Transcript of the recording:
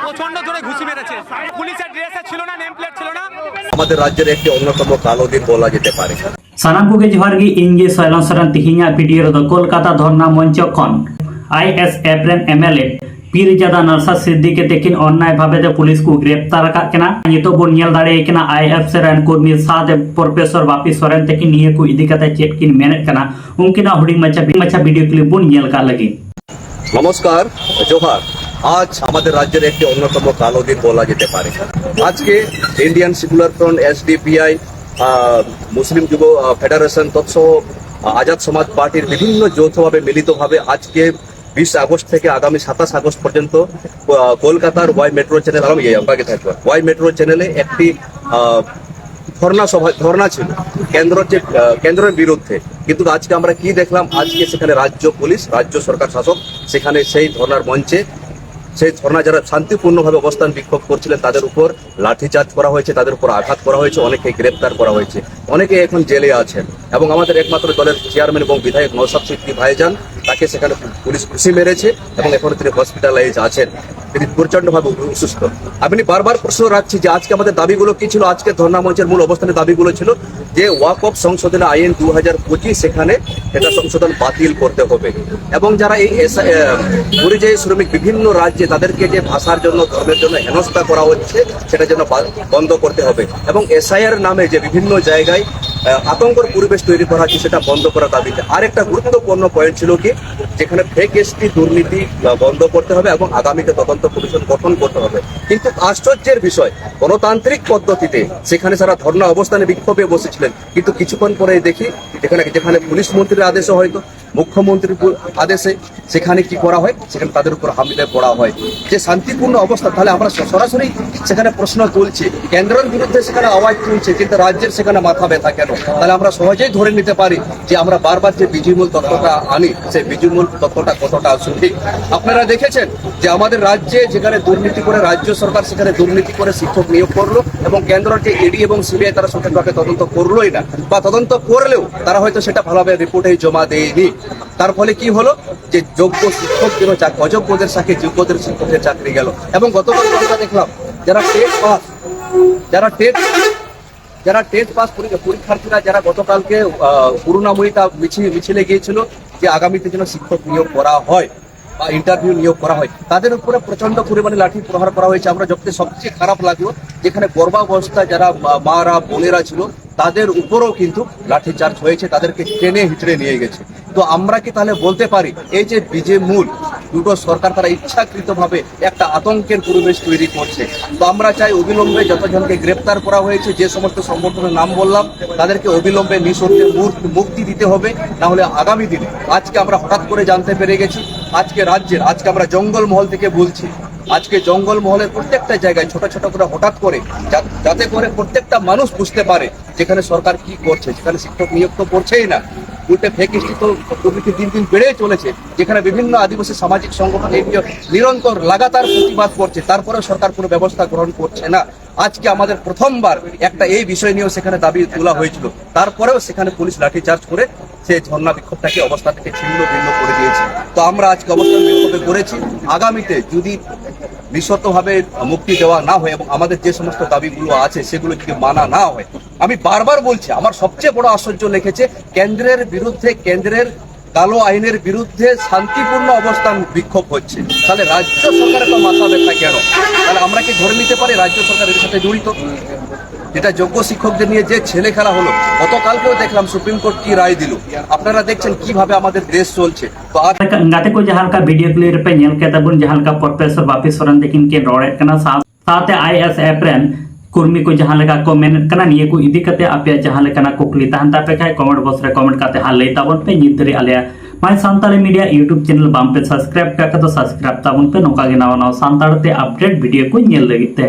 প্রচন্ড জোরে ঘুষি মেরেছে। পুলিশের ড্রেসে ছিল না, নেম প্লেট ছিল না। আমাদের রাজ্যের একটি অন্যতম কালো দিন বলা যেতে পারে। Sanam কোগে Johar gi inge soilan saran tihinya video ro kolkata dhorna monch kon ISF ren MLA Pirzada নরসা সিদ্দিকে তেকিন অন্যায় ভাবে পুলিশ কো গ্রেপ্তার কাকেনা নিতো বন নিয়াল দাড়ে কেনা IFC রেন কর্মী সাদে প্রফেসর বাপি সরেন তেকিন নিয়ে কো ইদিকাতে চেটকিন মেনেট কানা উনকিনা হুডিং মাছা ভিডিও ক্লিপ বন নিয়াল কা লাগি। নমস্কার, জোহার। আজ আমাদের রাজ্যের একটি অন্যতম কালো দিন বলা যেতে পারে। আজকে ইন্ডিয়ান সেকুলার ফ্রন্ট SDPI মুসলিম যুব ফেডারেশন তৎসহ আজাদ সমাজ পার্টির বিভিন্ন যৌথভাবে মিলিতভাবে আজকে 20 আগস্ট থেকে আগামী 27 আগস্ট পর্যন্ত কলকাতার Y metro channel Y metro চ্যানেলে একটি ধর্ণা ছিল কেন্দ্রের বিরুদ্ধে। কিন্তু আজকে আমরা কি দেখলাম, আজকে সেখানে রাজ্য পুলিশ, রাজ্য সরকার শাসক সেখানে সেই ধর্ণার মঞ্চে সেই ধর্ণা যারা শান্তিপূর্ণভাবে অবস্থান বিক্ষোভ করছিলেন তাদের উপর লাঠিচার্জ করা হয়েছে, তাদের উপর আঘাত করা হয়েছে, অনেকে গ্রেপ্তার করা হয়েছে, অনেকে এখন জেলে আছেন। এবং আমাদের একমাত্র দলের চেয়ারম্যান এবং বিধায়ক নওশাদ সিদ্দিকী ভাইজান, তাকে সেখানে পুলিশ ঘুষি মেরেছে এবং এখন তিনি হসপিটালাইজ আছেন, তিনি প্রচন্ডভাবে অসুস্থ। আমি বারবার প্রশ্ন রাখছি যে আজকে আমাদের দাবিগুলো কি ছিল। আজকে ধর্ণা মঞ্চের মূল অবস্থানের দাবিগুলো ছিল যে ওয়াকফ সংশোধনী আইন 2025 সেখানে এটা সংশোধন বাতিল করতে হবে এবং যারা এই পরিযায়ী শ্রমিক বিভিন্ন রাজ্যে তাদেরকে যে ভাষার জন্য, ধর্মের জন্য হেনস্থা করা হচ্ছে সেটা যেন বন্ধ করতে হবে এবং SIR নামে যে বিভিন্ন জায়গায় আতঙ্কের পরিবেশ তৈরি করা হচ্ছে সেটা বন্ধ করার দাবিতে। আরেকটা গুরুত্বপূর্ণ পয়েন্ট ছিল কি, যেখানে ফেক ST দুর্নীতি বন্ধ করতে হবে এবং আগামীতে তদন্ত কমিশন গঠন করতে হবে। কিন্তু আশ্চর্যের বিষয়, গণতান্ত্রিক পদ্ধতিতে সেখানে সারা ধর্ণা অবস্থানে বিক্ষোভে বসেছিলেন, কিন্তু কিছুক্ষণ পরে দেখি যেখানে পুলিশ মন্ত্রীর আদেশে হয়তো মুখ্যমন্ত্রীর আদেশে সেখানে কি করা হয়, সেখানে তাদের উপর হামলে পড়া হয়। যে শান্তিপূর্ণ অবস্থা, তাহলে আমরা সরাসরি সেখানে প্রশ্ন তুলছি, কেন্দ্রের বিরুদ্ধে সেখানে আওয়াজ তুলছে কিন্তু রাজ্যের সেখানে মাথা ব্যথা কেন? তাহলে আমরা সহজেই ধরে নিতে পারি যে আমরা বারবার যে বিজুমূল তত্ত্বটা আনি, সেই বিজুমূল তত্ত্বটা কতটা সঠিক। আপনারা দেখেছেন যে আমাদের রাজ্যে যেখানে দুর্নীতি করে রাজ্য সরকার সেখানে দুর্নীতি করে শিক্ষক নিয়োগ করলো এবং কেন্দ্রের যে ED এবং CBI তারা সঠিকভাবে তদন্ত করলোই না, বা তদন্ত করলেও তারা হয়তো সেটা ভালোভাবে রিপোর্টে জমা দেয়নি। তার ফলে কি হলো যে যোগ্য শিক্ষক যেন অযোগ্যদের সাথে যোগ্যদের শিক্ষকের চাকরি গেল। এবং গতকাল আমরা দেখলাম যারা টেট পাস পরীক্ষার্থীরা যারা গতকালকে করুণাময়ীতা মিছিলে গিয়েছিল যে আগামীতে যেন শিক্ষক নিয়োগ করা হয় বা ইন্টারভিউ নিয়োগ করা হয়, তাদের উপরে প্রচন্ড পরিমাণে লাঠি প্রহার করা হয়েছে। আমরা সবচেয়ে খারাপ লাগলো যেখানে গর্ভাবস্থায় যারা মারা বোনেরা ছিল তাদের উপরও কিন্তু লাঠিচার্জ হয়েছে, তাদেরকে টেনে হিচড়ে নিয়ে গেছে। তো আমরা কি তাহলে বলতে পারি এই যে বিজেমূল দুটো সরকার তারা ইচ্ছাকৃতভাবে একটা আতঙ্কের পরিবেশ তৈরি করছে? তো আমরা চাই অবিলম্বে যতজনকে গ্রেপ্তার করা হয়েছে, যে সমস্ত সংগঠনের নাম বললাম, তাদেরকে অবিলম্বে নিঃশর্তে মুক্তি দিতে হবে। না হলে আগামী দিনে, আজকে আমরা হঠাৎ করে জানতে পেরে গেছি আজকে আমরা জঙ্গলমহল থেকে বলছি, আজকে জঙ্গলমহলের প্রত্যেকটা জায়গায় ছোট ছোট করে হঠাৎ করে যাতে করে প্রত্যেকটা মানুষ বুঝতে পারে যেখানে সরকার কি করছে, যেখানে শিক্ষক নিয়োগ তো করছেই না, উল্টে ফেক তো প্রকৃতি দিন দিন বেড়ে চলেছে, যেখানে বিভিন্ন আদিবাসী সামাজিক সংগঠন নিরন্তর লাগাতার প্রতিবাদ করছে, তারপরেও সরকার কোনো ব্যবস্থা গ্রহণ করছে না। আজকে আমাদের প্রথমবার একটা এই বিষয় নিয়েও সেখানে দাবি তোলা হয়েছিল, তারপরেও সেখানে পুলিশ লাঠিচার্জ করে সেই ধর্ণা বিক্ষোভটাকে অবস্থা থেকে ছিন্ন ভিন্ন করে দিয়েছে। তো আমরা আজকে অবস্থান বিক্ষোভে করেছি, আগামীতে যদি নিঃশর্তভাবে মুক্তি দেওয়া না হয় এবং আমাদের যে সমস্ত দাবিগুলো আছে সেগুলো যদি মানা না হয়, আমি বারবার বলছি, আমার সবচেয়ে বড় আশ্চর্য লেগেছে কেন্দ্রের বিরুদ্ধে, কেন্দ্রের কালো আইনের বিরুদ্ধে শান্তিপূর্ণ অবস্থান বিক্ষোভ হচ্ছে, তাহলে রাজ্য সরকারের তো মাথা ব্যথা কেন? তাহলে আমরা কি ধরে নিতে পারি রাজ্য সরকার এর সাথে জড়িত? যেটা যোগ্য শিক্ষকদের নিয়ে যে ছেলে খেলা হলো, গতকালকেও দেখলাম সুপ্রিম কোর্ট কি রায় দিল। আপনারা দেখছেন কিভাবে আমাদের দেশ চলছে। তো गाते को जहां का वीडियो क्लिप पे नेल के तबुन जहां का प्रोफेसर बापी सोरेन देखिन के रोड़े कना साथे ISF रेन कुर्मी को जहां लगा कमेंट कना निये को इदी कते आपे जहां लेकना कुकली तहन तापे खाय कमेंट बॉक्स रे कमेंट काते हाल लई ताबन पे नितरी आलिया माय सांताली मीडिया YouTube चैनल बाम पे सब्सक्राइब का तो सब्सक्राइब ताबन पे नोका गे नावा नाव सांताड़ते अपडेट वीडियो को नेल लगिते।